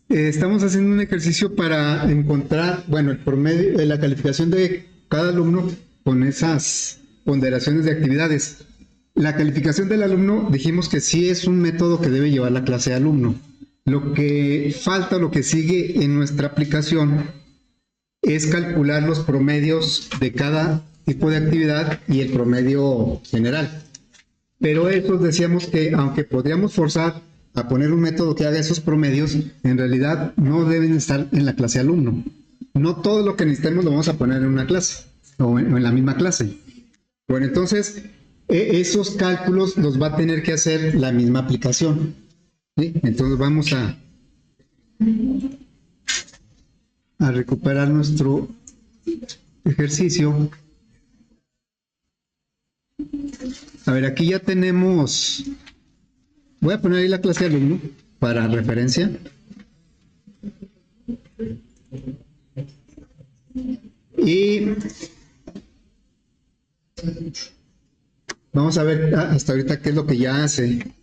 Estamos haciendo un ejercicio para encontrar, bueno, el promedio de la calificación de cada alumno con esas ponderaciones de actividades. La calificación del alumno dijimos que sí es un método que debe llevar la clase de alumno. Lo que falta, lo que sigue en nuestra aplicación es calcular los promedios de cada tipo de actividad y el promedio general. Pero eso decíamos que aunque podríamos forzar a poner un método que haga esos promedios, en realidad no deben estar en la clase alumno. No todo lo que necesitemos lo vamos a poner en una clase o en la misma clase. Bueno, entonces esos cálculos los va a tener que hacer la misma aplicación, ¿sí? Entonces vamos a recuperar nuestro ejercicio. A ver, aquí ya tenemos, voy a poner ahí la clase de alumno para referencia. Y vamos a ver hasta ahorita qué es lo que ya hace.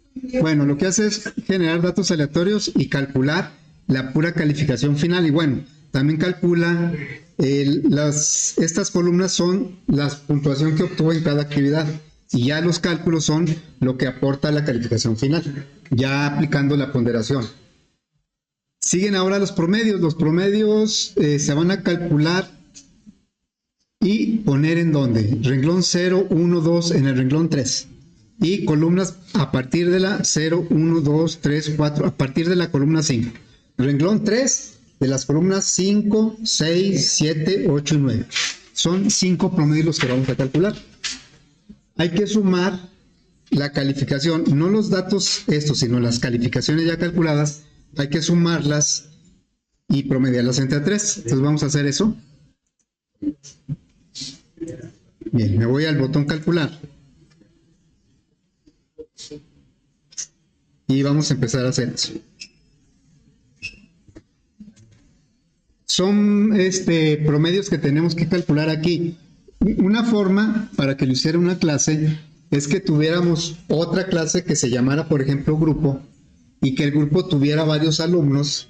Bueno, lo que hace es generar datos aleatorios y calcular la pura calificación final. Y bueno, también calcula estas columnas son la puntuación que obtuvo en cada actividad. Y ya los cálculos son lo que aporta la calificación final, ya aplicando la ponderación. Siguen ahora los promedios. Los promedios se van a calcular y poner en dónde. Renglón 0, 1, 2 en el renglón 3. Y columnas a partir de la 0, 1, 2, 3, 4, a partir de la columna 5. Renglón 3 de las columnas 5, 6, 7, 8 y 9. Son 5 promedios los que vamos a calcular. Hay que sumar la calificación, no los datos estos, sino las calificaciones ya calculadas, hay que sumarlas y promediarlas entre 3. Entonces vamos a hacer eso. Bien, me voy al botón calcular. Y vamos a empezar a hacer eso. Son promedios que tenemos que calcular aquí. Una forma para que lo hiciera una clase es que tuviéramos otra clase que se llamara, por ejemplo, grupo, y que el grupo tuviera varios alumnos,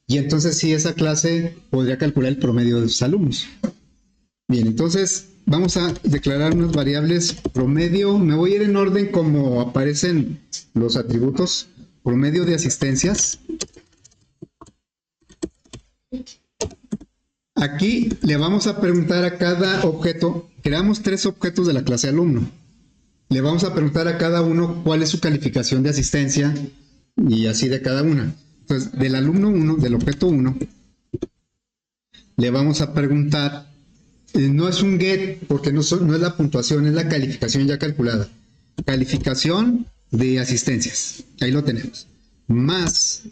y entonces sí, esa clase podría calcular el promedio de sus alumnos. Bien, entonces vamos a declarar unas variables promedio. Me voy a ir en orden como aparecen los atributos. Promedio de asistencias. Aquí le vamos a preguntar a cada objeto, creamos 3 objetos de la clase alumno. Le vamos a preguntar a cada uno cuál es su calificación de asistencia y así de cada una. Entonces, del alumno 1, del objeto 1, le vamos a preguntar, no es un get, porque no es la puntuación, es la calificación ya calculada. Calificación de asistencias, ahí lo tenemos. Más,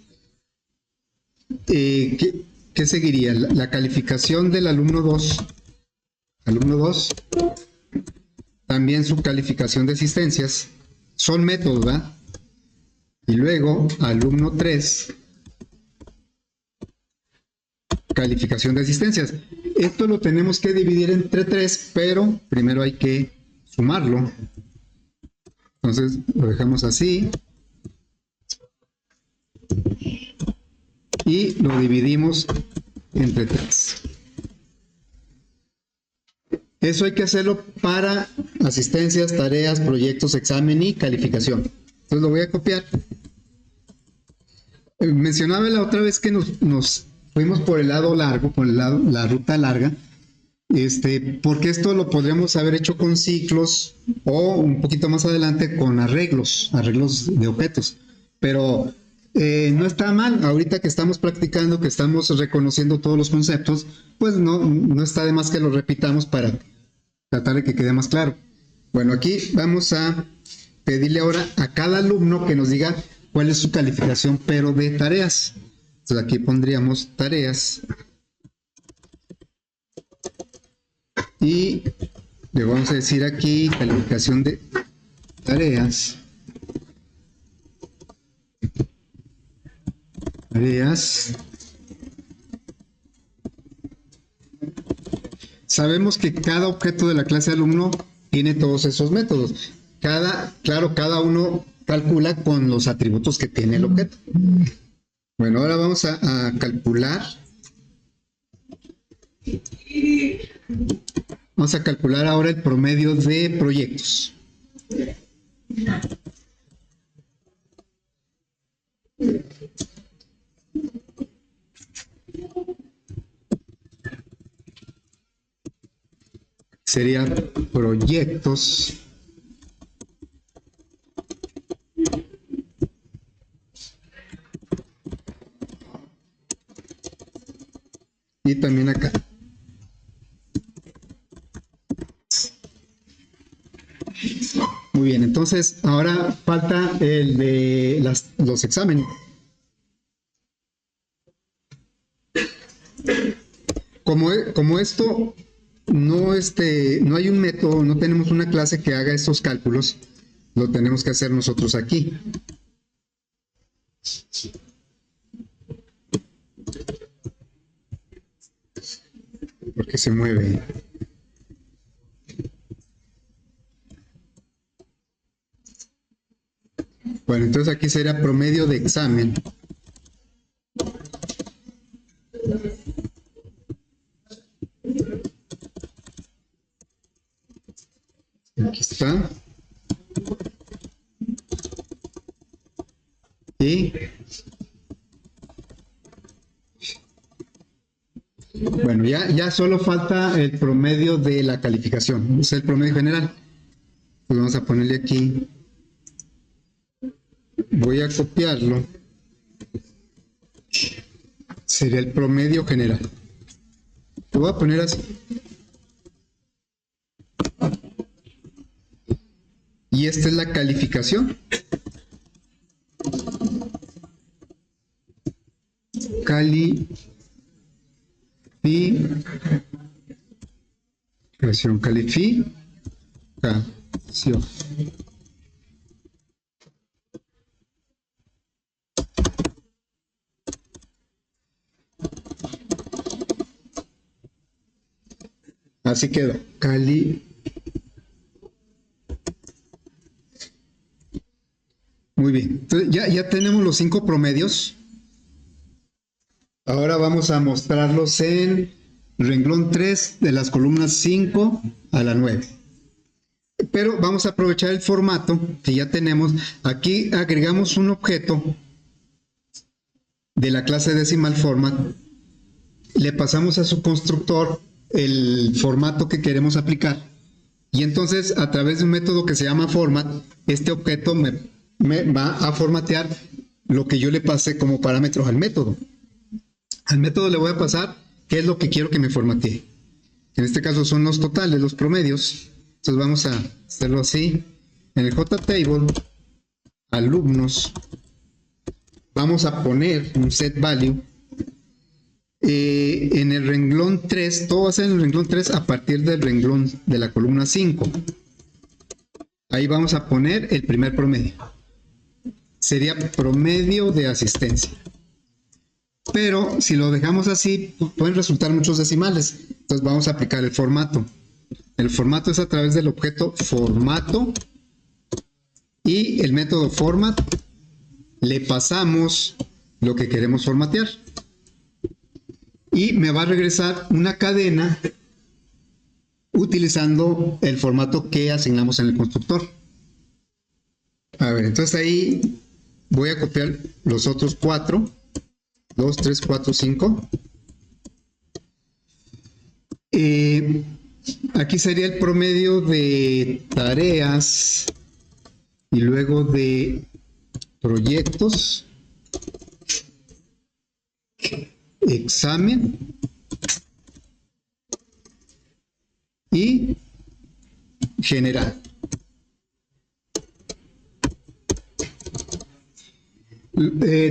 ¿qué seguiría? La calificación del alumno 2. Alumno 2. También su calificación de asistencias. Son métodos, ¿verdad? Y luego, alumno 3. Calificación de asistencias. Esto lo tenemos que dividir entre 3, pero primero hay que sumarlo. Entonces, lo dejamos así. Y lo dividimos entre 3. Eso hay que hacerlo para asistencias, tareas, proyectos, examen y calificación. Entonces lo voy a copiar. Mencionaba la otra vez que nos fuimos por el lado largo, por la ruta larga, porque esto lo podríamos haber hecho con ciclos o un poquito más adelante con arreglos de objetos. Pero no está mal, ahorita que estamos practicando, que estamos reconociendo todos los conceptos, pues no está de más que lo repitamos para tratar de que quede más claro. Bueno, aquí vamos a pedirle ahora a cada alumno que nos diga cuál es su calificación, pero de tareas. Entonces aquí pondríamos tareas y le vamos a decir aquí calificación de tareas. Sabemos que cada objeto de la clase de alumno tiene todos esos métodos. Cada uno calcula con los atributos que tiene el objeto. Bueno, ahora vamos a calcular. Vamos a calcular ahora el promedio de proyectos. Sería proyectos y también acá. Muy bien, entonces ahora falta el de los exámenes. Como esto no hay un método, no tenemos una clase que haga estos cálculos, lo tenemos que hacer nosotros aquí. Porque se mueve. Bueno, entonces aquí sería promedio de examen. Aquí está. Y bueno, ya solo falta el promedio de la calificación, es el promedio general. Pues vamos a ponerle aquí. Voy a copiarlo. Sería el promedio general. Lo voy a poner así. Y esta es la calificación. Calificación. Así quedó. Muy bien. Entonces ya tenemos los 5 promedios. Ahora vamos a mostrarlos en renglón 3 de las columnas 5 a la 9. Pero vamos a aprovechar el formato que ya tenemos. Aquí agregamos un objeto de la clase Decimal Format. Le pasamos a su constructor el formato que queremos aplicar. Y entonces, a través de un método que se llama format, este objeto me va a formatear lo que yo le pasé como parámetros al método. Al método le voy a pasar qué es lo que quiero que me formatee. En este caso son los totales, los promedios. Entonces vamos a hacerlo así. En el JTable, alumnos, vamos a poner un set value. En el renglón 3, todo va a ser en el renglón 3 a partir del renglón de la columna 5. Ahí vamos a poner el primer promedio. Sería promedio de asistencia. Pero si lo dejamos así, pueden resultar muchos decimales. Entonces vamos a aplicar el formato. El formato es a través del objeto formato y el método format le pasamos lo que queremos formatear. Y me va a regresar una cadena utilizando el formato que asignamos en el constructor. A ver, entonces ahí voy a copiar los otros 4. 2, 3, 4, 5. Aquí sería el promedio de tareas y luego de proyectos, examen y general.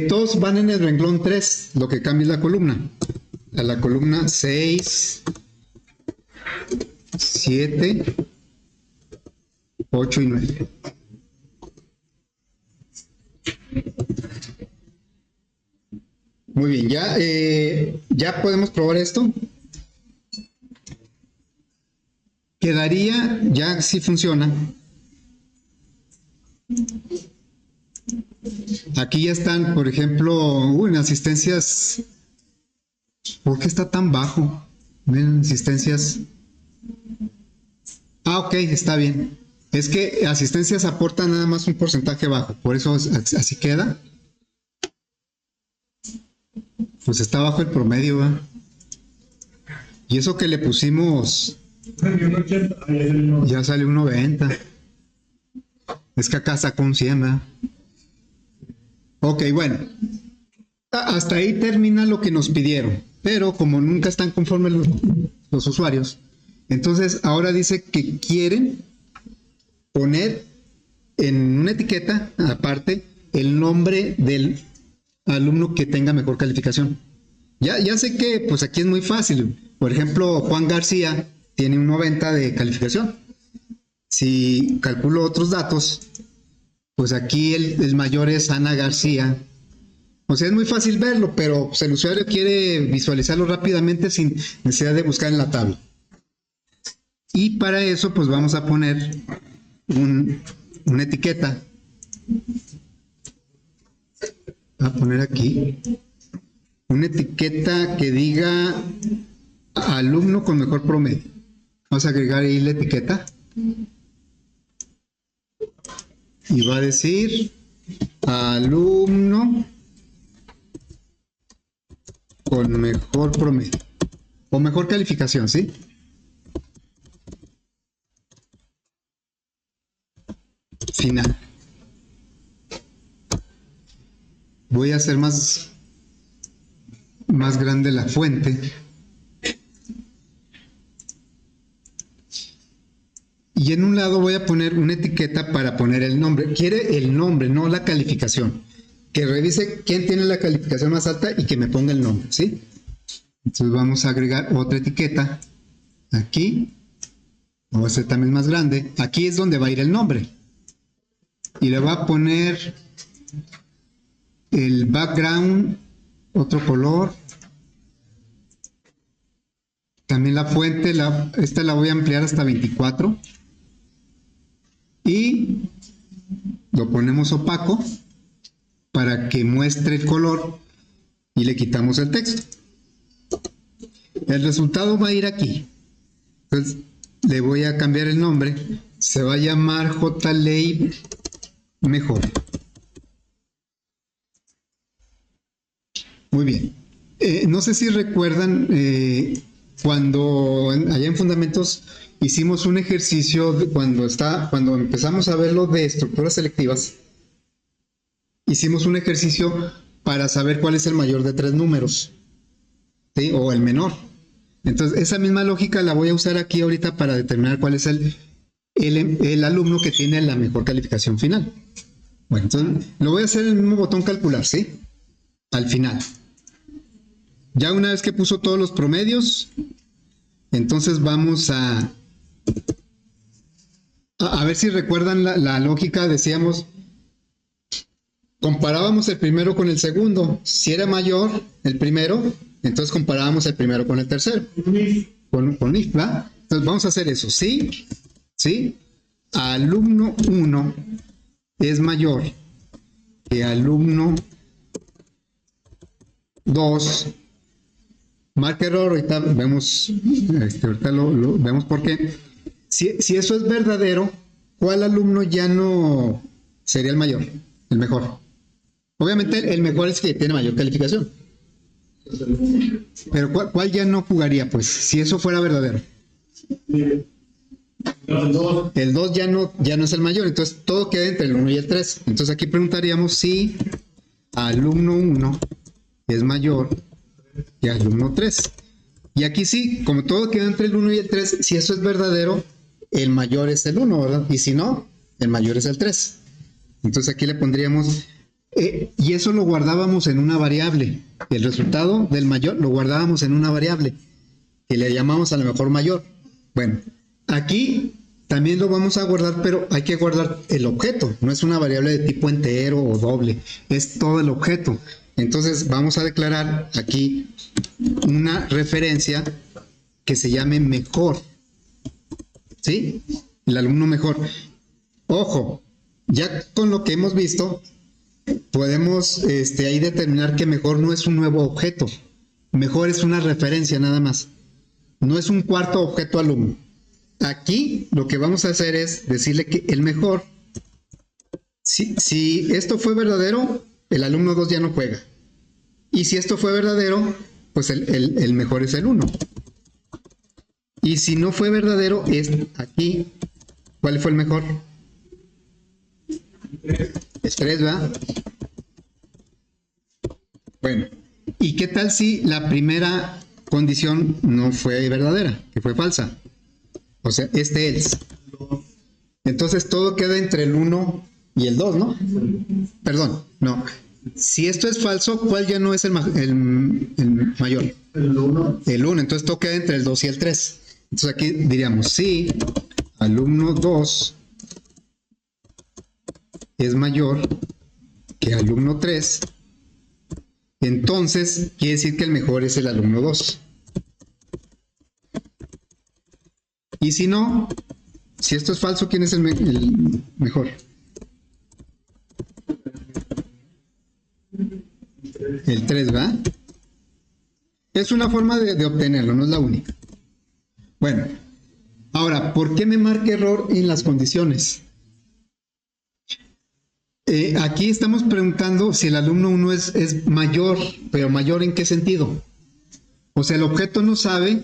Todos van en el renglón 3, lo que cambia es la columna. A la columna 6, 7, 8 y 9. Muy bien, ya podemos probar esto. Quedaría, ya si funciona, Aquí ya están, por ejemplo, en asistencias. ¿Por qué está tan bajo? Miren, asistencias. Ah, ok, está bien. Es que asistencias aportan nada más un porcentaje bajo, por eso así queda. Pues está bajo el promedio, ¿verdad? Y eso que le pusimos, ya salió un 90. Es que acá sacó un 100, ¿verdad? Ok, bueno. Hasta ahí termina lo que nos pidieron. Pero como nunca están conformes los usuarios, entonces ahora dice que quieren poner en una etiqueta aparte el nombre del alumno que tenga mejor calificación. Ya sé que pues aquí es muy fácil. Por ejemplo, Juan García tiene un 90 de calificación. Si calculo otros datos, pues aquí el mayor es Ana García. O sea, es muy fácil verlo, pero pues, el usuario quiere visualizarlo rápidamente sin necesidad de buscar en la tabla. Y para eso, pues vamos a poner una etiqueta. Voy a poner aquí una etiqueta que diga alumno con mejor promedio. Vamos a agregar ahí la etiqueta. Y va a decir alumno con mejor promedio o mejor calificación, ¿sí? Final. Voy a hacer más grande la fuente. Y en un lado voy a poner una etiqueta para poner el nombre. Quiere el nombre, no la calificación. Que revise quién tiene la calificación más alta y que me ponga el nombre, ¿sí? Entonces vamos a agregar otra etiqueta aquí. Vamos a hacer también más grande. Aquí es donde va a ir el nombre. Y le voy a poner el background, otro color. También la fuente, esta la voy a ampliar hasta 24. Y lo ponemos opaco para que muestre el color y le quitamos el texto. El resultado va a ir aquí. Entonces le voy a cambiar el nombre. Se va a llamar JLab Mejor. Muy bien. No sé si recuerdan cuando allá en Fundamentos hicimos un ejercicio cuando empezamos a ver lo de estructuras selectivas. Hicimos un ejercicio para saber cuál es el mayor de 3 números, ¿sí? O el menor. Entonces, esa misma lógica la voy a usar aquí ahorita para determinar cuál es el alumno que tiene la mejor calificación final. Bueno, entonces lo voy a hacer en el mismo botón calcular, ¿sí? Al final. Ya una vez que puso todos los promedios, entonces vamos a ver si recuerdan la lógica. Decíamos, comparábamos el primero con el segundo. Si era mayor el primero, entonces comparábamos el primero con el tercero. Con if, ¿verdad? Entonces vamos a hacer eso. ¿Sí? ¿Sí? Alumno 1 es mayor que alumno 2. Marca error, ahorita vemos, ahorita lo vemos por qué. Si eso es verdadero, ¿cuál alumno ya no sería el mayor, el mejor? Obviamente el mejor es que tiene mayor calificación. Pero ¿cuál ya no jugaría, pues, si eso fuera verdadero? El 2 ya no es el mayor, entonces todo queda entre el 1 y el 3. Entonces aquí preguntaríamos si alumno 1 es mayor que alumno 3. Y aquí sí, como todo queda entre el 1 y el 3, si eso es verdadero, el mayor es el 1, ¿verdad? Y si no, el mayor es el 3. Entonces aquí le pondríamos, y eso lo guardábamos en una variable. El resultado del mayor lo guardábamos en una variable, que le llamamos a lo mejor mayor. Bueno, aquí también lo vamos a guardar, pero hay que guardar el objeto. No es una variable de tipo entero o doble, es todo el objeto. Entonces vamos a declarar aquí una referencia que se llame mejor, ¿sí? El alumno mejor. Ojo, ya con lo que hemos visto, podemos ahí determinar que mejor no es un nuevo objeto, mejor es una referencia nada más. No es un cuarto objeto alumno. Aquí lo que vamos a hacer es decirle que el mejor, si esto fue verdadero, el alumno 2 ya no juega. Y si esto fue verdadero, pues el mejor es el 1. Y si no fue verdadero, es aquí. ¿Cuál fue el mejor? Es 3, ¿verdad? Bueno, ¿y qué tal si la primera condición no fue verdadera, que fue falsa? O sea, else. Entonces todo queda entre el 1 y el 2, ¿no? Perdón, no. Si esto es falso, ¿cuál ya no es el mayor? El 1. El 1, entonces todo queda entre el 2 y el 3. Entonces aquí diríamos, si alumno 2 es mayor que alumno 3, entonces quiere decir que el mejor es el alumno 2. Y si no, si esto es falso, ¿quién es el mejor? El 3, ¿verdad? Es una forma de obtenerlo, no es la única. Bueno, ahora, ¿por qué me marca error en las condiciones? Aquí estamos preguntando si el alumno 1 es mayor, pero ¿mayor en qué sentido? O sea, el objeto no sabe,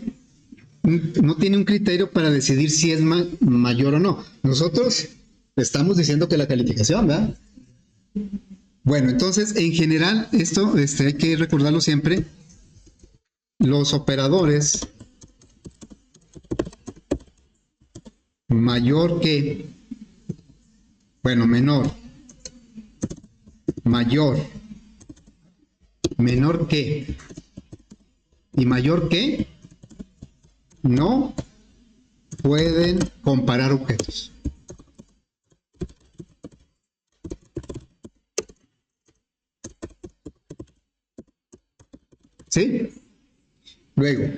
no tiene un criterio para decidir si es mayor o no. Nosotros estamos diciendo que la calificación, ¿verdad? Bueno, entonces, en general, esto hay que recordarlo siempre. Los operadores mayor que, bueno, menor, mayor, menor que y mayor que no pueden comparar objetos. ¿Sí? Luego,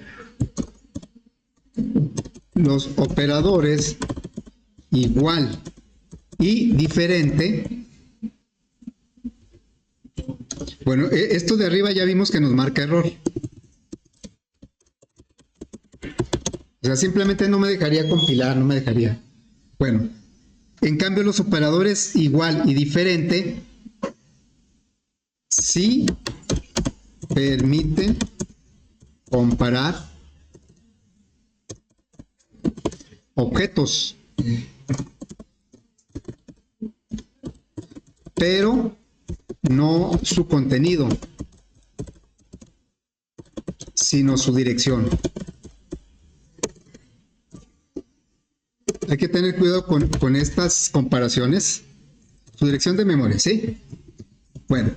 los operadores igual y diferente. Bueno, esto de arriba ya vimos que nos marca error. O sea, simplemente no me dejaría compilar, no me dejaría. Bueno, en cambio los operadores igual y diferente sí permiten comparar objetos, pero no su contenido, sino su dirección. Hay que tener cuidado con estas comparaciones. Su dirección de memoria, ¿sí? Bueno,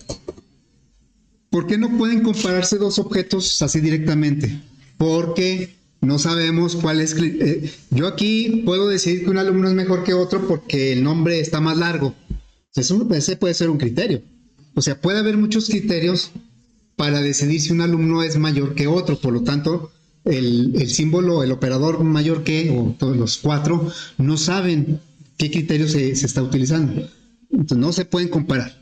¿por qué no pueden compararse dos objetos así directamente? Porque no sabemos cuál es. Yo aquí puedo decir que un alumno es mejor que otro porque el nombre está más largo. Ese puede ser un criterio. O sea, puede haber muchos criterios para decidir si un alumno es mayor que otro. Por lo tanto, el símbolo, el operador mayor que, o todos los 4, no saben qué criterio se está utilizando. Entonces, no se pueden comparar.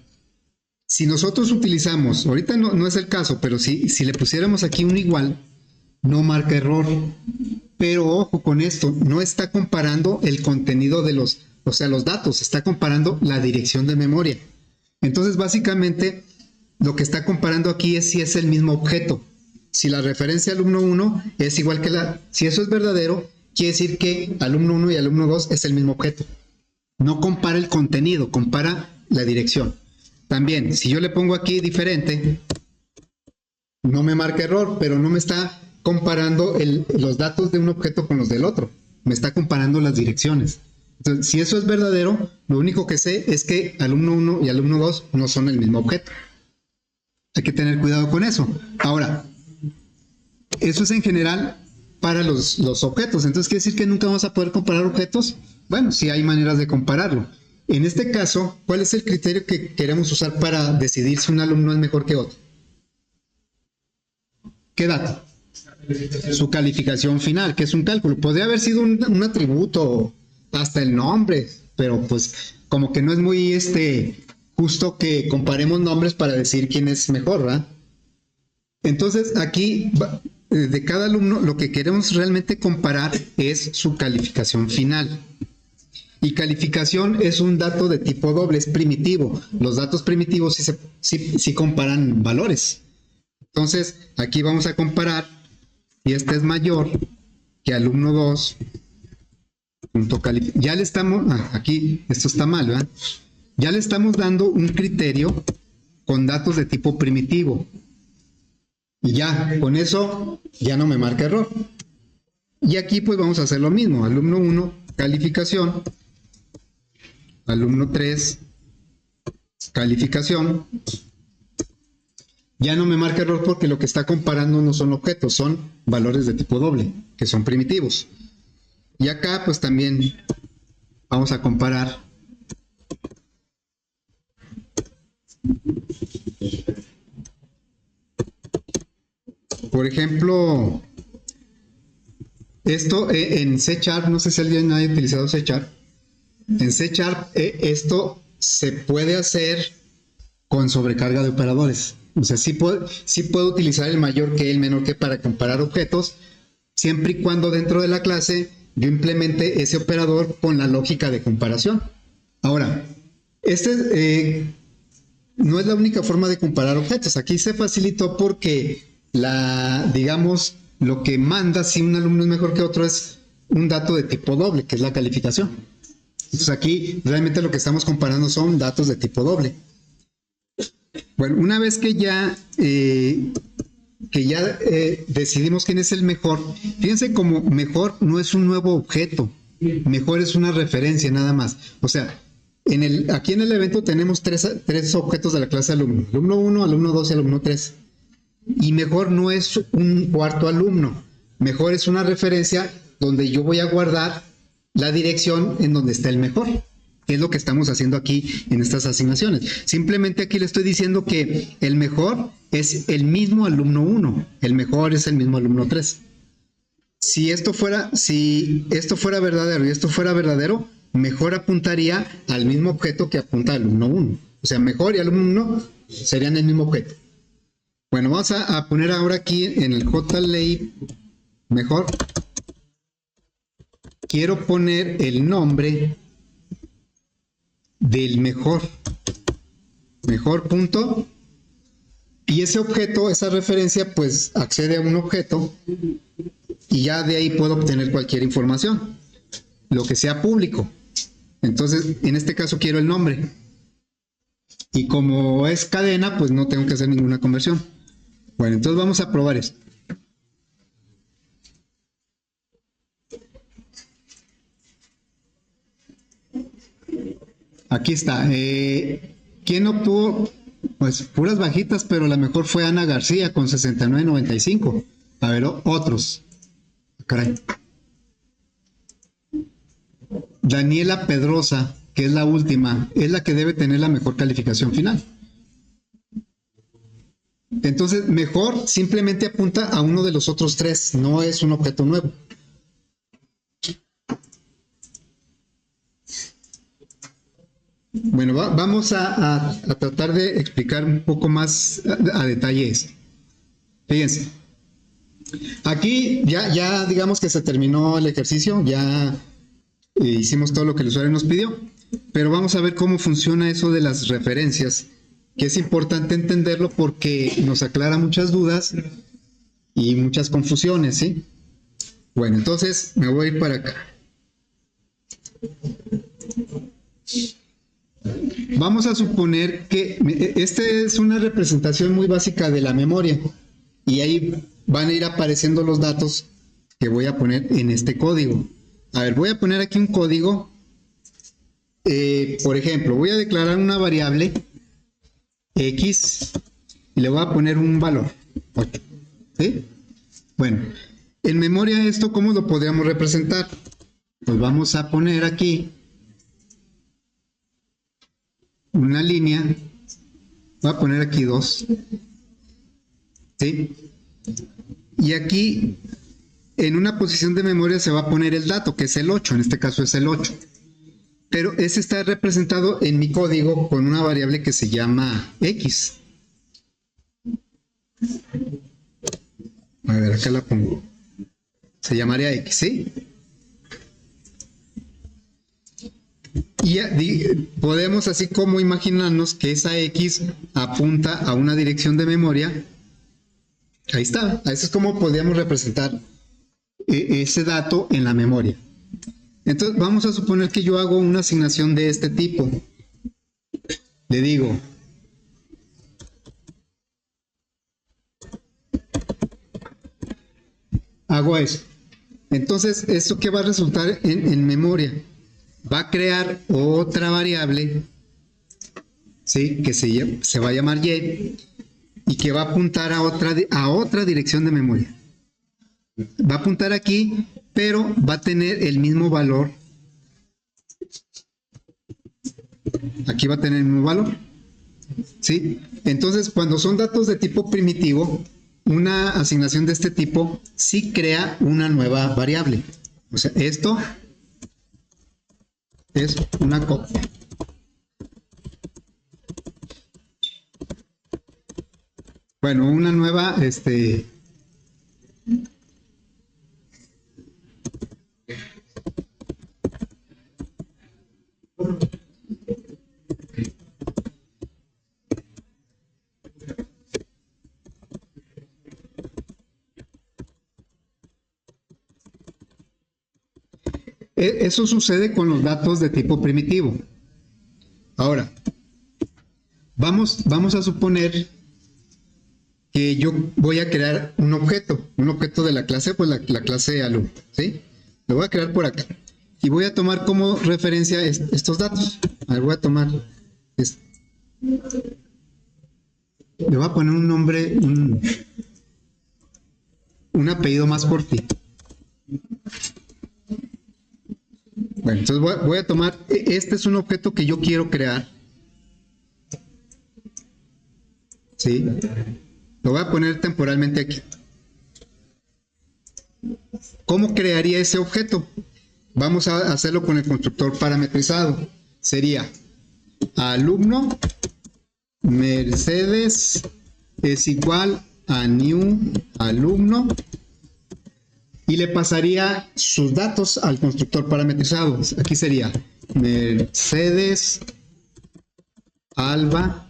Si nosotros utilizamos, ahorita no es el caso, pero si le pusiéramos aquí un igual, no marca error. Pero ojo con esto, no está comparando el contenido de los datos, está comparando la dirección de memoria. Entonces, básicamente, lo que está comparando aquí es si es el mismo objeto. Si la referencia alumno 1 es igual que si eso es verdadero, quiere decir que alumno 1 y alumno 2 es el mismo objeto. No compara el contenido, compara la dirección. También, si yo le pongo aquí diferente, no me marca error, pero no me está comparando los datos de un objeto con los del otro. Me está comparando las direcciones. Entonces, si eso es verdadero, lo único que sé es que alumno 1 y alumno 2 no son el mismo objeto. Hay que tener cuidado con eso. Ahora, eso es en general para los objetos. Entonces, ¿quiere decir que nunca vamos a poder comparar objetos? Bueno, sí hay maneras de compararlo. En este caso, ¿cuál es el criterio que queremos usar para decidir si un alumno es mejor que otro? ¿Qué dato? Su calificación final, que es un cálculo. Podría haber sido un atributo, hasta el nombre, pero pues como que no es muy justo que comparemos nombres para decir quién es mejor, ¿verdad? Entonces, aquí, de cada alumno, lo que queremos realmente comparar es su calificación final. Y calificación es un dato de tipo doble, es primitivo. Los datos primitivos sí comparan valores. Entonces, aquí vamos a comparar si este es mayor que alumno 2. Ya le estamos, aquí esto está mal, ¿verdad? Ya le estamos dando un criterio con datos de tipo primitivo. Y ya, con eso ya no me marca error. Y aquí pues vamos a hacer lo mismo. Alumno 1, calificación. Alumno 3, calificación. Ya no me marca error porque lo que está comparando no son objetos, son valores de tipo doble, que son primitivos. Y acá pues también vamos a comparar por ejemplo esto en C#, no sé si alguien haya utilizado C#. En C# esto se puede hacer con sobrecarga de operadores. O sea, sí puedo utilizar el mayor que, el menor que para comparar objetos, siempre y cuando dentro de la clase yo implemente ese operador con la lógica de comparación. Ahora, no es la única forma de comparar objetos. Aquí se facilitó porque digamos, lo que manda si un alumno es mejor que otro es un dato de tipo doble, que es la calificación. Entonces aquí realmente lo que estamos comparando son datos de tipo doble. Bueno, una vez que ya decidimos quién es el mejor, fíjense como mejor no es un nuevo objeto, mejor es una referencia nada más. O sea, aquí en el evento tenemos tres objetos de la clase alumno. Alumno 1, alumno 2 y alumno 3. Y mejor no es un cuarto alumno, mejor es una referencia donde yo voy a guardar la dirección en donde está el mejor, que es lo que estamos haciendo aquí en estas asignaciones. Simplemente aquí le estoy diciendo que el mejor es el mismo alumno 1, el mejor es el mismo alumno 3. Si esto fuera verdadero y esto fuera verdadero, mejor apuntaría al mismo objeto que apunta al alumno 1. O sea, mejor y alumno 1 serían el mismo objeto. Bueno, vamos a poner ahora aquí en el JLay mejor. Quiero poner el nombre del mejor punto, y ese objeto, esa referencia, pues accede a un objeto y ya de ahí puedo obtener cualquier información, lo que sea público. Entonces, en este caso quiero el nombre. Y como es cadena, pues no tengo que hacer ninguna conversión. Bueno, entonces vamos a probar esto. Aquí está. ¿Quién obtuvo? Pues puras bajitas, pero la mejor fue Ana García con 69.95. A ver, otros. Caray. Daniela Pedrosa, que es la última, es la que debe tener la mejor calificación final. Entonces, mejor simplemente apunta a uno de los otros tres, no es un objeto nuevo. Bueno, vamos a tratar de explicar un poco más a detalle esto. Fíjense. Aquí ya digamos que se terminó el ejercicio, ya hicimos todo lo que el usuario nos pidió, pero vamos a ver cómo funciona eso de las referencias, que es importante entenderlo porque nos aclara muchas dudas y muchas confusiones, ¿sí? Bueno, entonces me voy a ir para acá. Vamos a suponer que esta es una representación muy básica de la memoria y ahí van a ir apareciendo los datos que voy a poner en este código. A ver, voy a poner aquí un código. Por ejemplo, voy a declarar una variable X y le voy a poner un valor 8. ¿Sí? Bueno, en memoria esto, ¿cómo lo podríamos representar? Pues vamos a poner aquí una línea, voy a poner aquí 2, ¿sí? Y aquí en una posición de memoria se va a poner el dato, que es el 8, en este caso es el 8. pero ese está representado en mi código con una variable que se llama X. A ver, acá la pongo. Se llamaría X, ¿sí? Y podemos así como imaginarnos que esa X apunta a una dirección de memoria. Ahí está. Eso es como podríamos representar ese dato en la memoria. Entonces vamos a suponer que yo hago una asignación de este tipo. Le digo, hago eso. Entonces, ¿esto qué va a resultar en memoria? Va a crear otra variable, ¿sí? Que se va a llamar Y y que va a apuntar a otra dirección de memoria. Va a apuntar aquí, pero va a tener el mismo valor. Aquí va a tener el mismo valor, ¿sí? Entonces, cuando son datos de tipo primitivo, una asignación de este tipo sí crea una nueva variable. O sea, esto es una copia. Bueno, una nueva, eso sucede con los datos de tipo primitivo. Ahora, vamos a suponer que yo voy a crear un objeto de la clase, pues la clase alumno, ¿sí? Lo voy a crear por acá. Y voy a tomar como referencia estos datos. A ver, voy a tomar, le voy a poner un nombre, un apellido más cortito. Bueno, entonces voy a tomar, este es un objeto que yo quiero crear. ¿Sí? Lo voy a poner temporalmente aquí. ¿Cómo crearía ese objeto? Vamos a hacerlo con el constructor parametrizado. Sería alumno Mercedes es igual a new alumno y le pasaría sus datos al constructor parametrizado. Aquí sería Mercedes Alba.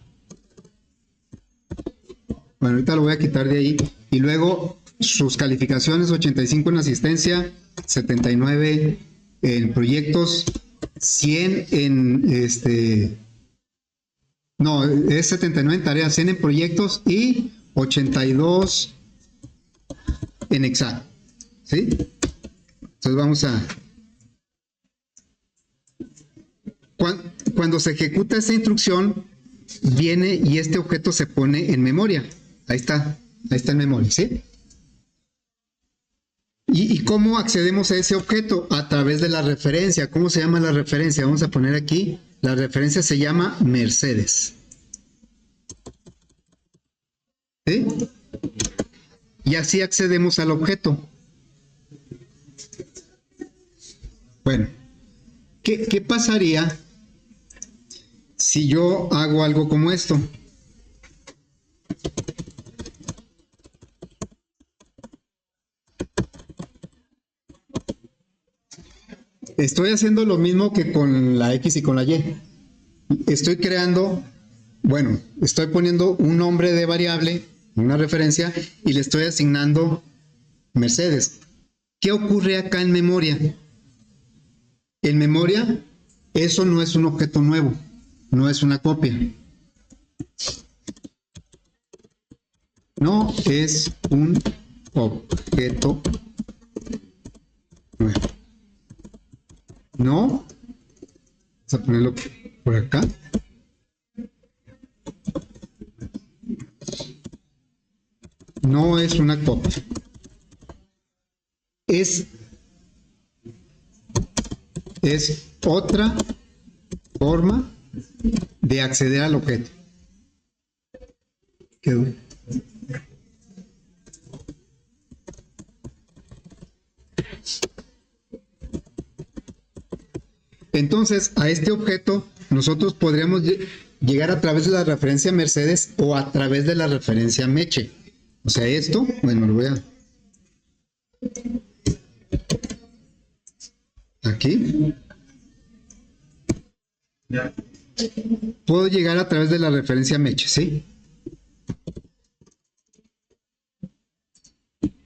Bueno, ahorita lo voy a quitar de ahí. Y luego sus calificaciones, 85 en asistencia, 79 en proyectos, 100 en no, es 79 en tareas, 100 en proyectos y 82 en examen. ¿Sí? Entonces vamos a... Cuando se ejecuta esta instrucción, viene y este objeto se pone en memoria. Ahí está en memoria, ¿sí? ¿Y cómo accedemos a ese objeto? A través de la referencia. ¿Cómo se llama la referencia? Vamos a poner aquí. La referencia se llama Mercedes. ¿Sí? Y así accedemos al objeto. Bueno, ¿qué pasaría si yo hago algo como esto? Estoy haciendo lo mismo que con la X y con la Y. Estoy creando, bueno, estoy poniendo un nombre de variable, una referencia, y le estoy asignando Mercedes. ¿Qué ocurre acá en memoria? En memoria, eso no es un objeto nuevo, no es una copia. No es un objeto nuevo. No, vamos a ponerlo por acá. No es una copia. Es otra forma de acceder al objeto. ¿Quedó? Entonces, a este objeto nosotros podríamos llegar a través de la referencia Mercedes o a través de la referencia Meche. O sea, esto, bueno, lo voy a... Aquí. Puedo llegar a través de la referencia Meche, ¿sí?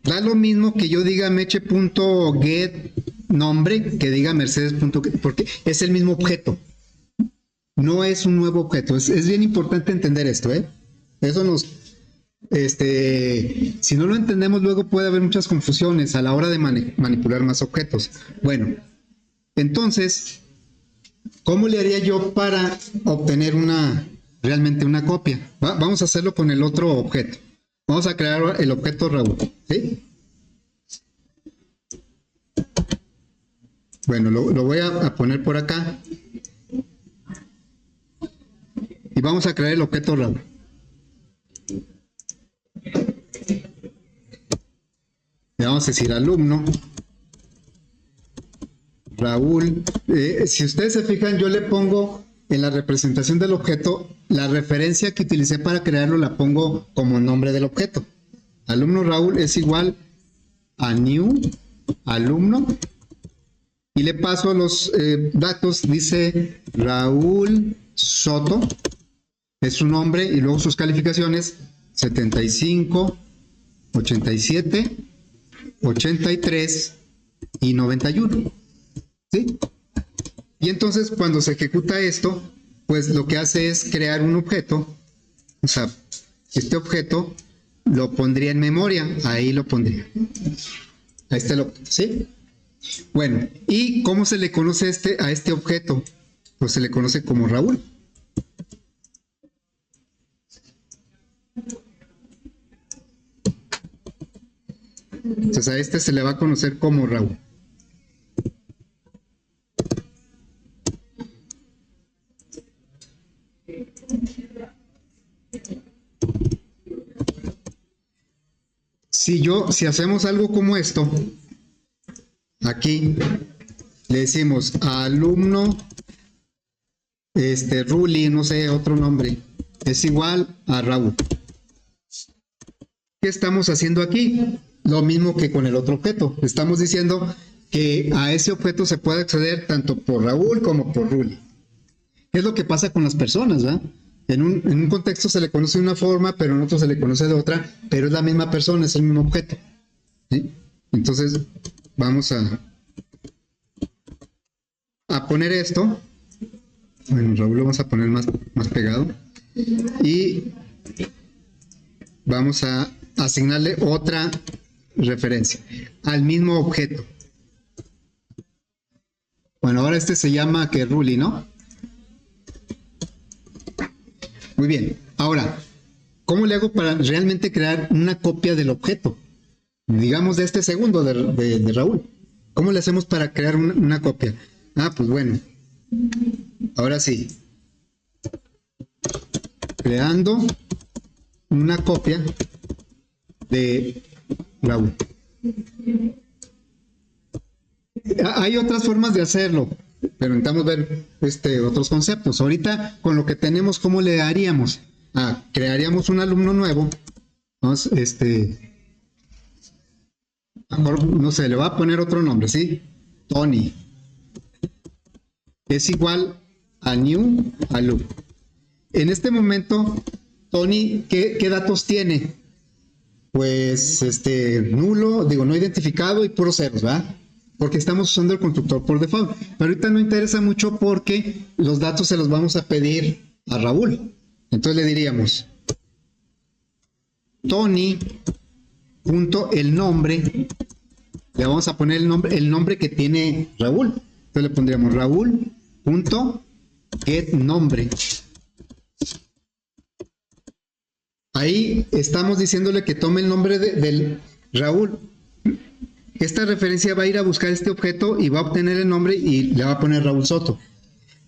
Da lo mismo que yo diga meche.get nombre que diga mercedes.get, porque es el mismo objeto. No es un nuevo objeto. Es bien importante entender esto, ¿eh? Eso nos... si no lo entendemos, luego puede haber muchas confusiones a la hora de manipular más objetos. Bueno, entonces, ¿cómo le haría yo para obtener realmente una copia? Vamos a hacerlo con el otro objeto. Vamos a crear el objeto Raúl, ¿sí? Bueno, lo voy a poner por acá. Y vamos a crear el objeto Raúl. Le vamos a decir alumno Raúl. Si ustedes se fijan, yo le pongo en la representación del objeto, la referencia que utilicé para crearlo la pongo como nombre del objeto. Alumno Raúl es igual a new alumno y le paso los datos. Dice Raúl Soto, es su nombre, y luego sus calificaciones 75, 87, 83 y 91. ¿Sí? Y entonces cuando se ejecuta esto, pues lo que hace es crear un objeto. O sea, este objeto lo pondría en memoria. Ahí lo pondría. Ahí está el objeto, ¿sí? Bueno, ¿y cómo se le conoce a este objeto? Pues se le conoce como Raúl. Entonces a este se le va a conocer como Raúl. Si hacemos algo como esto, aquí le decimos a alumno Ruli, no sé, otro nombre, es igual a Raúl. ¿Qué estamos haciendo aquí? Lo mismo que con el otro objeto. Estamos diciendo que a ese objeto se puede acceder tanto por Raúl como por Ruli. Es lo que pasa con las personas, ¿verdad? En un contexto se le conoce de una forma, pero en otro se le conoce de otra, pero es la misma persona, es el mismo objeto, ¿sí? Entonces, vamos a poner esto. Bueno, Raúl lo vamos a poner más pegado. Y vamos a asignarle otra referencia al mismo objeto. Bueno, ahora se llama que Ruli, ¿no? Muy bien. Ahora, ¿cómo le hago para realmente crear una copia del objeto? Digamos de este segundo de Raúl. ¿Cómo le hacemos para crear una copia? Pues bueno. Ahora sí. Creando una copia de Raúl. Hay otras formas de hacerlo, pero intentamos ver otros conceptos. Ahorita, con lo que tenemos, ¿cómo le haríamos? Crearíamos un alumno nuevo. Entonces, mejor, no sé, le voy a poner otro nombre, ¿sí? Tony. Es igual a new alumno. En este momento, Tony, ¿qué datos tiene? Pues, nulo, no identificado y puros ceros, ¿verdad? Porque estamos usando el constructor por default. Pero ahorita no interesa mucho porque los datos se los vamos a pedir a Raúl. Entonces le diríamos Tony punto el nombre. Le vamos a poner el nombre que tiene Raúl. Entonces le pondríamos Raúl punto get nombre. Ahí estamos diciéndole que tome el nombre del Raúl. Esta referencia va a ir a buscar este objeto y va a obtener el nombre y le va a poner Raúl Soto.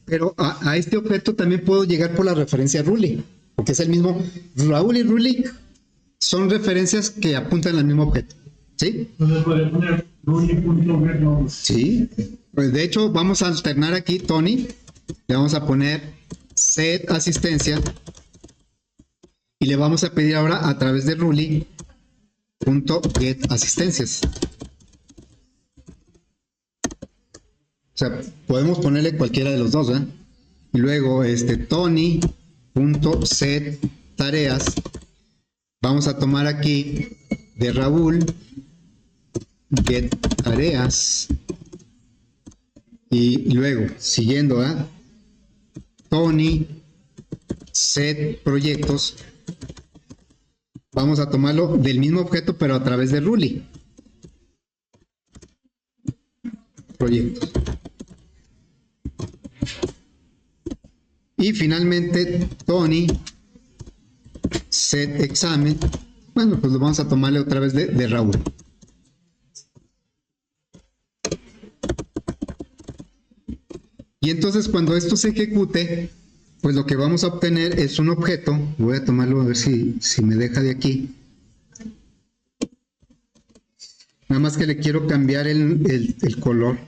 Pero a este objeto también puedo llegar por la referencia Ruli, porque es el mismo. Raúl y Ruli son referencias que apuntan al mismo objeto. ¿Sí? ¿No se puede poner Sí, pues de hecho vamos a alternar aquí, Tony, le vamos a poner set asistencia y le vamos a pedir ahora a través de Ruli.get asistencias. O sea, podemos ponerle cualquiera de los dos, ¿verdad? Y luego Tony.set tareas. Vamos a tomar aquí de Raúl get tareas y luego siguiendo a Tony set proyectos. Vamos a tomarlo del mismo objeto pero a través de Ruli proyectos. Y finalmente Tony set examen. Bueno, pues lo vamos a tomarle otra vez de Raúl. Y entonces cuando esto se ejecute, pues lo que vamos a obtener es un objeto. Voy a tomarlo a ver si me deja de aquí. Nada más que le quiero cambiar el color.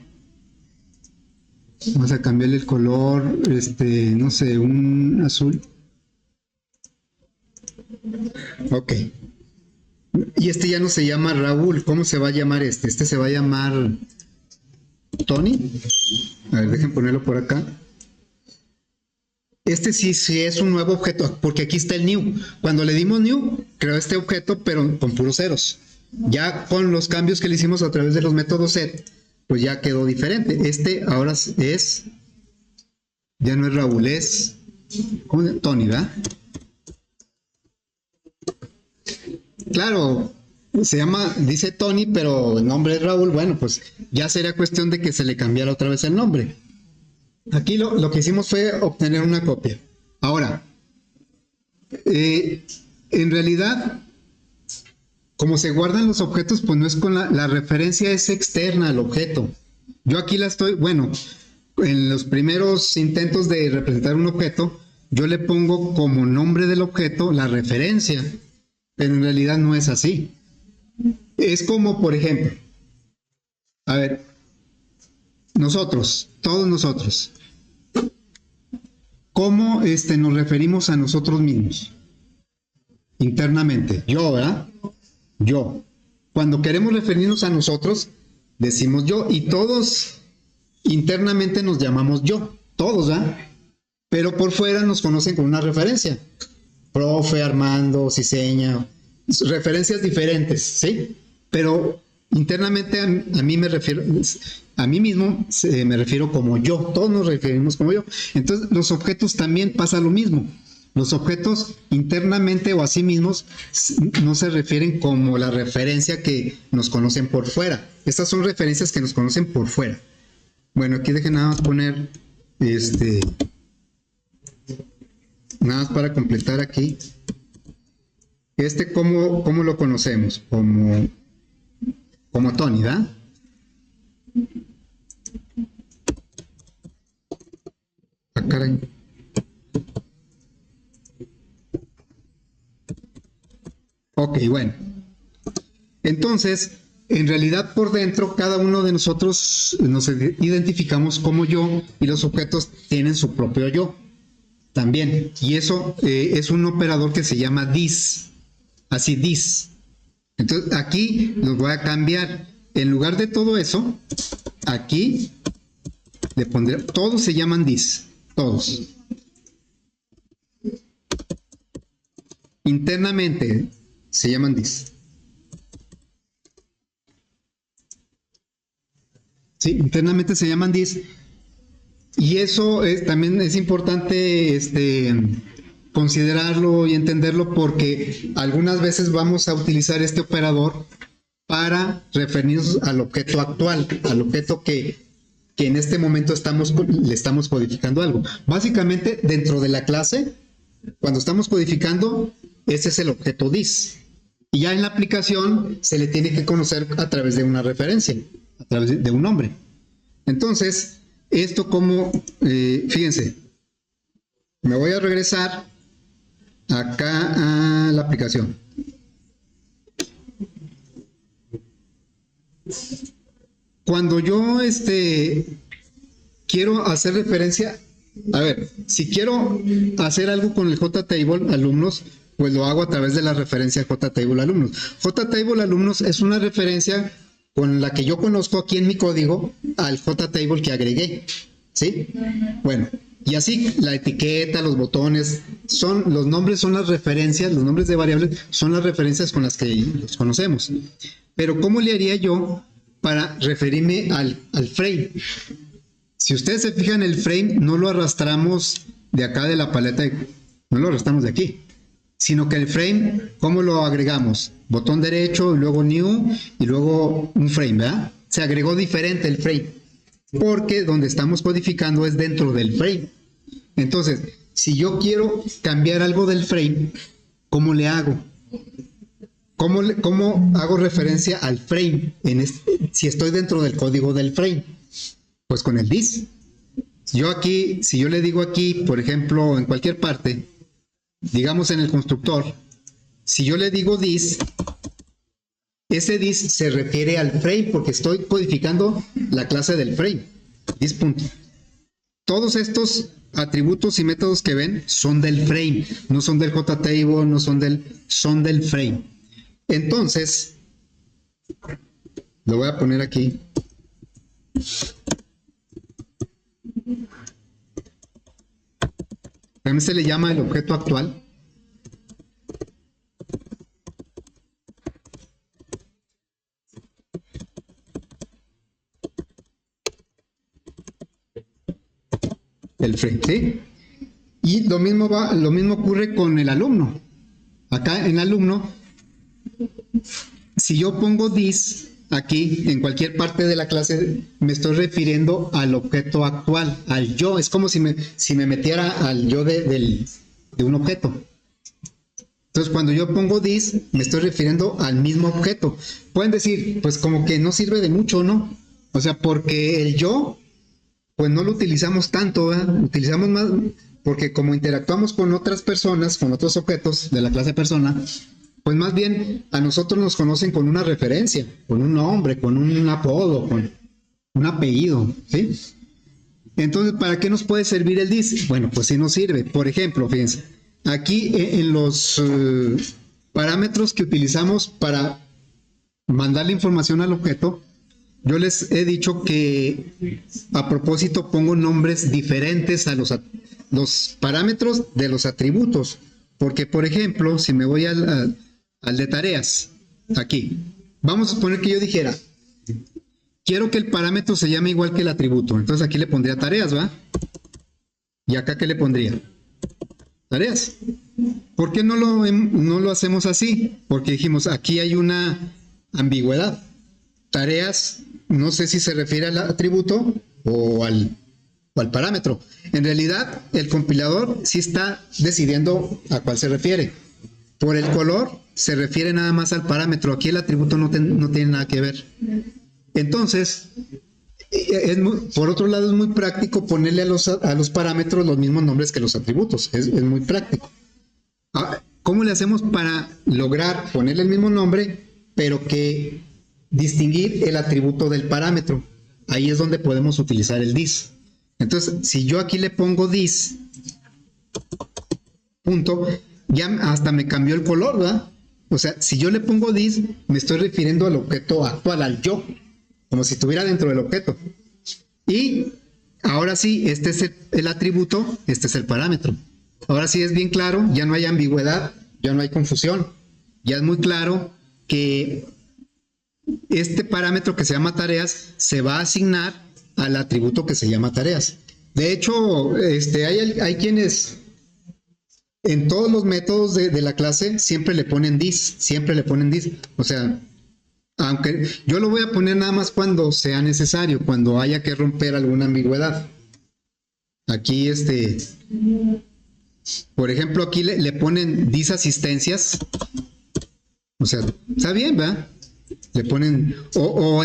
Vamos a cambiarle el color, no sé, un azul. Ok. Y ya no se llama Raúl. ¿Cómo se va a llamar este? Este se va a llamar Tony. A ver, dejen ponerlo por acá. Este sí es un nuevo objeto, porque aquí está el new. Cuando le dimos new, creó este objeto, pero con puros ceros. Ya con los cambios que le hicimos a través de los métodos set, pues ya quedó diferente. Ahora ya no es Raúl, es Tony, ¿verdad? Claro, dice Tony, pero el nombre es Raúl. Bueno, pues ya sería cuestión de que se le cambiara otra vez el nombre. Aquí lo que hicimos fue obtener una copia. Ahora, en realidad, como se guardan los objetos, pues no es con la referencia es externa al objeto. Yo aquí bueno, en los primeros intentos de representar un objeto, yo le pongo como nombre del objeto la referencia, pero en realidad no es así. Es como, por ejemplo, a ver, todos nosotros, ¿cómo nos referimos a nosotros mismos? Internamente, yo, ¿verdad? Yo. Cuando queremos referirnos a nosotros, decimos yo, y todos internamente nos llamamos yo, todos, ¿verdad? Pero por fuera nos conocen con una referencia. Profe, Armando, Ciseña, referencias diferentes, ¿sí? Pero internamente a mí mismo me refiero como yo, todos nos referimos como yo. Entonces los objetos también pasa lo mismo. Los objetos internamente o a sí mismos no se refieren como la referencia que nos conocen por fuera. Estas son referencias que nos conocen por fuera. Bueno, aquí dejen nada más poner nada más para completar aquí. ¿Cómo lo conocemos? Como Tony, ¿verdad? Ah, caray. Ok, bueno. Entonces, en realidad por dentro, cada uno de nosotros nos identificamos como yo y los objetos tienen su propio yo también. Y eso es un operador que se llama this. Así, this. Entonces, aquí los voy a cambiar. En lugar de todo eso, aquí le pondré, todos se llaman this. Todos. Internamente se llaman this. Sí, internamente se llaman this. Y eso también es importante considerarlo y entenderlo porque algunas veces vamos a utilizar este operador para referirnos al objeto actual, al objeto que en este momento le estamos codificando algo. Básicamente, dentro de la clase, cuando estamos codificando, ese es el objeto this. Y ya en la aplicación se le tiene que conocer a través de una referencia, a través de un nombre. Entonces, esto fíjense, me voy a regresar acá a la aplicación. cuando yo quiero hacer referencia, a ver, si quiero hacer algo con el JTable alumnos, pues lo hago a través de la referencia JTable alumnos. JTable alumnos es una referencia con la que yo conozco aquí en mi código al JTable que agregué, ¿sí? Bueno, y así la etiqueta, los botones, los nombres son las referencias, los nombres de variables son las referencias con las que los conocemos. Pero ¿cómo le haría yo para referirme al frame? Si ustedes se fijan, el frame no lo arrastramos de acá de la paleta, no lo arrastramos de aquí, sino que el frame, ¿cómo lo agregamos? Botón derecho, y luego new, y luego un frame, ¿verdad? Se agregó diferente el frame, porque donde estamos codificando es dentro del frame. Entonces, si yo quiero cambiar algo del frame, ¿cómo le hago? ¿Cómo hago referencia al frame si estoy dentro del código del frame? Pues con el this. Si yo le digo aquí, por ejemplo, en cualquier parte, digamos en el constructor, si yo le digo this, ese this se refiere al frame porque estoy codificando la clase del frame. This punto. Todos estos atributos y métodos que ven son del frame, no son del JTable, son del frame. Entonces, lo voy a poner aquí. También se le llama el objeto actual. El frame, ¿sí? Y lo mismo ocurre con el alumno. Acá en alumno, si yo pongo this aquí en cualquier parte de la clase, me estoy refiriendo al objeto actual, al yo. Es como si me metiera al yo de un objeto. Entonces, cuando yo pongo this, me estoy refiriendo al mismo objeto. Pueden decir, pues como que no sirve de mucho, ¿no? O sea, porque el yo, pues no lo utilizamos tanto, ¿verdad? Utilizamos más, porque como interactuamos con otras personas, con otros objetos de la clase persona, pues más bien a nosotros nos conocen con una referencia, con un nombre, con un apodo, con un apellido, ¿sí? Entonces, ¿para qué nos puede servir el this? Bueno, pues sí nos sirve. Por ejemplo, fíjense, aquí en los parámetros que utilizamos para mandar la información al objeto, yo les he dicho que a propósito pongo nombres diferentes a los parámetros de los atributos. Porque, por ejemplo, si me voy al de tareas, aquí, vamos a suponer que yo dijera, quiero que el parámetro se llame igual que el atributo. Entonces aquí le pondría tareas, ¿va? Y acá, ¿qué le pondría? Tareas. ¿Por qué no lo hacemos así? Porque dijimos, aquí hay una ambigüedad. Tareas, no sé si se refiere al atributo o al parámetro. En realidad, el compilador sí está decidiendo a cuál se refiere. Por el color, se refiere nada más al parámetro. Aquí el atributo no tiene nada que ver. Entonces, por otro lado, es muy práctico ponerle a los parámetros los mismos nombres que los atributos. Es muy práctico. ¿Cómo le hacemos para lograr ponerle el mismo nombre, pero que distinguir el atributo del parámetro? Ahí es donde podemos utilizar el this. Entonces, si yo aquí le pongo this, punto, ya hasta me cambió el color, ¿verdad? O sea, si yo le pongo this, me estoy refiriendo al objeto actual, al yo, como si estuviera dentro del objeto. Y ahora sí, este es el atributo, este es el parámetro. Ahora sí es bien claro, ya no hay ambigüedad, ya no hay confusión. Ya es muy claro que este parámetro que se llama tareas se va a asignar al atributo que se llama tareas. De hecho, hay quienes en todos los métodos de la clase siempre le ponen this, O sea, aunque yo lo voy a poner nada más cuando sea necesario, cuando haya que romper alguna ambigüedad. Aquí, por ejemplo, aquí le ponen this asistencias. O sea, está bien, ¿verdad? Le ponen, o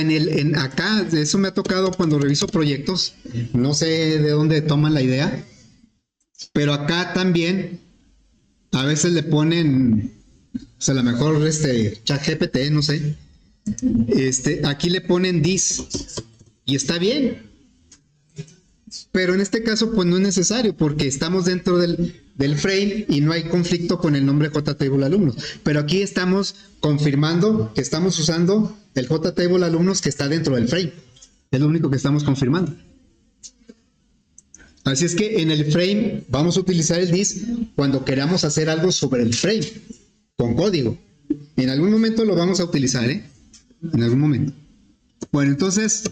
acá, eso me ha tocado cuando reviso proyectos, no sé de dónde toman la idea, pero acá también a veces le ponen, o sea, a lo mejor ChatGPT, no sé, aquí le ponen this, Y está bien. Pero en este caso, pues no es necesario, porque estamos dentro del frame y no hay conflicto con el nombre JTable alumnos. Pero aquí estamos confirmando que estamos usando el JTable alumnos que está dentro del frame. Es lo único que estamos confirmando. Así es que en el frame vamos a utilizar el this cuando queramos hacer algo sobre el frame con código. En algún momento lo vamos a utilizar, ¿eh? En algún momento. Bueno, entonces,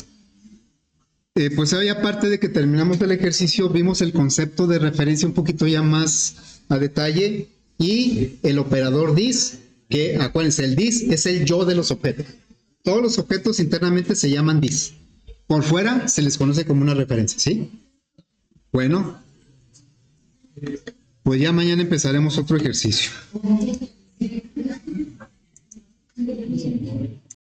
pues hoy aparte de que terminamos el ejercicio, vimos el concepto de referencia un poquito ya más a detalle y el operador this, que acuérdense, el this es el yo de los objetos. Todos los objetos internamente se llaman this. Por fuera se les conoce como una referencia, ¿sí? Bueno, pues ya mañana empezaremos otro ejercicio.